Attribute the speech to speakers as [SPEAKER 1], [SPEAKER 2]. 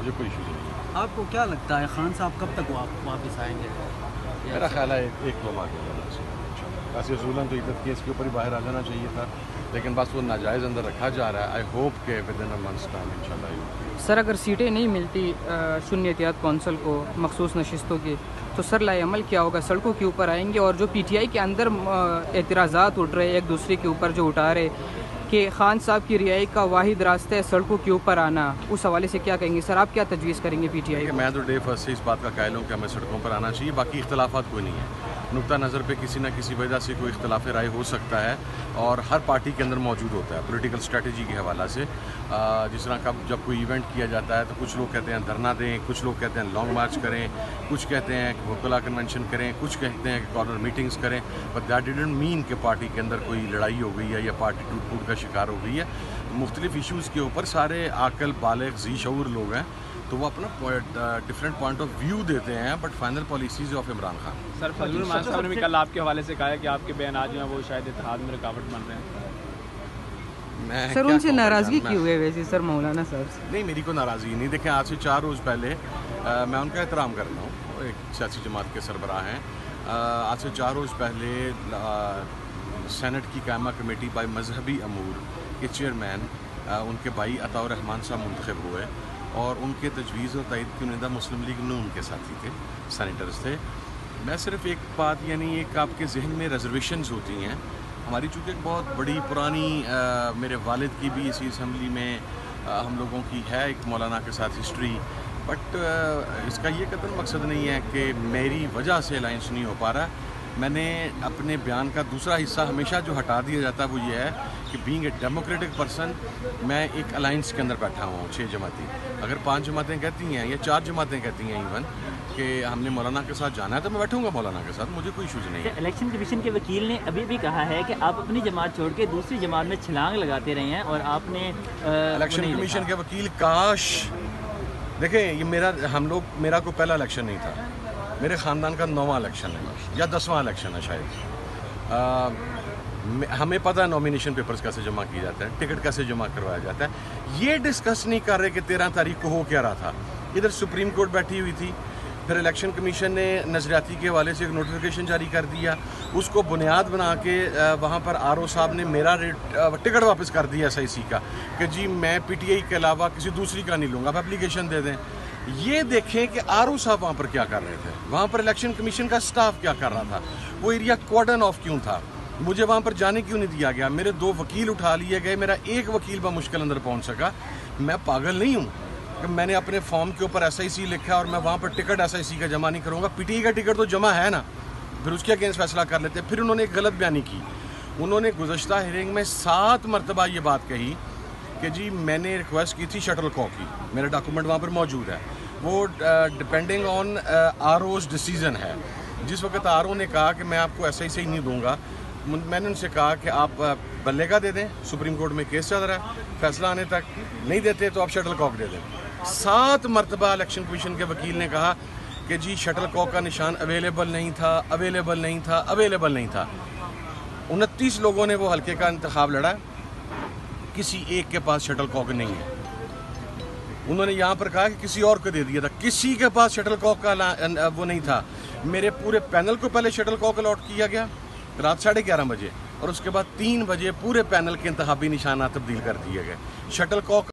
[SPEAKER 1] मुझे कोई इशू नहीं है।
[SPEAKER 2] आपको क्या लगता है खान साहब कब तक वापस आएंगे?
[SPEAKER 1] मेरा ख्याल है एक 2 माह के अंदर वैसे असूलन तो इद्दत केस के ऊपर ही बाहर आ जाना चाहिए था, लेकिन बस वो नाजायज़ अंदर रखा जा रहा है। आई होप के with in a months time इंशाल्लाह।
[SPEAKER 3] सर अगर सीटें नहीं मिलती सुन्नी एहतियात कौंसिल को मखसूस नशिस्तों की, तो सर लाएअमल क्या होगा? सड़कों के ऊपर आएंगे और जो PTI के अंदर एतराज़ात उठ रहे एक दूसरे के ऊपर जो उठा रहे कि खान साहब की रिहाई का वाहिद रास्ता है सड़कों के ऊपर आना, उस हवाले से क्या कहेंगे सर? आप क्या तजवीज़ करेंगे PTI को?
[SPEAKER 1] मैं तो डे फर्स्ट से इस बात का कायल हूँ कि हमें सड़कों पर आना चाहिए। बाकी इख्तलाफात कोई नहीं है, नुक्ता नज़र पे किसी न किसी वजह से कोई इख्तलाफ राय हो सकता है और हर पार्टी के अंदर मौजूद होता है पॉलिटिकल स्ट्रेटजी के हवाला से। जिस तरह का जब कोई इवेंट किया जाता है तो कुछ लोग कहते हैं धरना दें, कुछ लोग कहते हैं लॉन्ग मार्च करें, कुछ कहते हैं कि वकला कन्वेंशन करें, कुछ कहते हैं कि कॉर्नर मीटिंग्स करें, बट दैट डिडंट मीन कि पार्टी के अंदर कोई लड़ाई हो गई है या पार्टी टूट फूट का शिकार हो गई है। मुख्तलिफ इशूज़ के ऊपर सारे आकल बालिग जी शऊर लोग हैं तो वो अपना डिफरेंट पॉइंट ऑफ व्यू देते हैं, but final policies of Imran Khan.
[SPEAKER 4] Sir Fazlur Rahman साहब ने भी कल आपके हवाले से कहा है कि आपके बयान जो हैं वो शायद इत्तेहाद में रुकावट बन रहे हैं।
[SPEAKER 3] सर उनसे नाराज़गी क्यों है वैसे सर मौलाना साहब से?
[SPEAKER 1] नहीं, मेरी कोई नाराज़गी नहीं। देखें, आज से 4 रोज़ पहले मैं उनका एहतराम करता हूँ, एक सियासी जमात के सरबराह हैं। आज से 4 रोज़ पहले सेनेट की कायमा कमेटी बाय मजहबी अमूर के चेयरमैन उनके भाई अताउर रहमान साहब मुंतखब हुए और उनके तजवीज़ और तइद की उम्मीदा मुस्लिम लीग नून के साथी थे, सैनिटर्स थे। मैं सिर्फ एक बात, यानी एक आपके जहन में रिजर्वेशंस होती हैं। हमारी चूँकि एक बहुत बड़ी पुरानी मेरे वालिद की भी इसी असम्बली में हम लोगों की है एक मौलाना के साथ हिस्ट्री, बट इसका ये कतई मकसद नहीं है कि मेरी वजह से अलाइंस नहीं हो पा रहा। मैंने अपने बयान का दूसरा हिस्सा हमेशा जो हटा दिया जाता है वो ये है कि बीइंग ए डेमोक्रेटिक पर्सन मैं एक अलाइंस के अंदर बैठा हुआ हूँ 6 जमाती। अगर 5 जमातें कहती हैं या 4 जमातें कहती हैं इवन कि हमने मौलाना के साथ जाना है तो मैं बैठूंगा मौलाना के साथ, मुझे कोई इशूज़ नहीं है।
[SPEAKER 5] इलेक्शन कमीशन के वकील ने अभी भी कहा है कि आप अपनी जमात छोड़ के दूसरी जमात में छलांग लगाते रहे हैं और आपने
[SPEAKER 1] इलेक्शन कमीशन के वकील काश देखें, ये मेरा कोई पहला इलेक्शन नहीं था, मेरे ख़ानदान का 9वां इलेक्शन है या 10वां इलेक्शन है शायद। हमें पता है नॉमिनेशन पेपर्स कैसे जमा किए जाते हैं, टिकट कैसे जमा करवाया जाता है। ये डिस्कस नहीं कर रहे कि 13 तारीख को हो क्या रहा था। इधर सुप्रीम कोर्ट बैठी हुई थी, फिर इलेक्शन कमीशन ने नजरियाती के हवाले से एक नोटिफिकेशन जारी कर दिया, उसको बुनियाद बना के वहाँ पर RO साहब ने मेरा टिकट वापस कर दिया SIC का कि जी मैं PTI के अलावा किसी दूसरी का नहीं लूँगा, आप एप्लीकेशन दे दें। ये देखें कि RO साहब वहाँ पर क्या कर रहे थे, वहाँ पर इलेक्शन कमीशन का स्टाफ क्या कर रहा था, वो एरिया कॉर्डन ऑफ क्यों था, मुझे वहाँ पर जाने क्यों नहीं दिया गया, मेरे 2 वकील उठा लिए गए, मेरा एक वकील मुश्किल अंदर पहुँच सका। मैं पागल नहीं हूँ कि मैंने अपने फॉर्म के ऊपर SIC लिखा और मैं वहाँ पर टिकट SIC का जमा नहीं करूँगा। PTI का टिकट तो जमा है ना, फिर उसके अगेंस्ट फैसला कर लेते। फिर उन्होंने एक गलत बयानी की, उन्होंने गुज़श्ता हियरिंग में 7 मरतबा ये बात कही कि जी मैंने रिक्वेस्ट की थी शटल कॉक की, मेरा डॉक्यूमेंट वहाँ पर मौजूद है, वो डिपेंडिंग ऑन RO's डिसीज़न है। जिस वक्त RO ने कहा कि मैं आपको SIC ही नहीं दूँगा, मैंने उनसे कहा कि आप बल्लेगा दे दें, सुप्रीम कोर्ट में केस चल रहा है, फैसला आने तक नहीं देते तो आप शटल कॉक दे दें। 7 मरतबा इलेक्शन कमीशन के वकील ने कहा कि जी शटल कॉक का निशान अवेलेबल नहीं था, अवेलेबल नहीं था, अवेलेबल नहीं था। 29 लोगों ने वो हल्के का इंतखाब लड़ा, किसी एक के पास शटल कॉक नहीं है। उन्होंने यहाँ पर कहा कि किसी और को दे दिया था, किसी के पास शटल कॉक का वो नहीं था। मेरे पूरे पैनल को पहले शटल कॉक अलॉट किया गया रात 11:30 बजे और उसके बाद 3 बजे पूरे पैनल के इंतखाबी निशाना तब्दील कर दिए गए। Shuttle Kock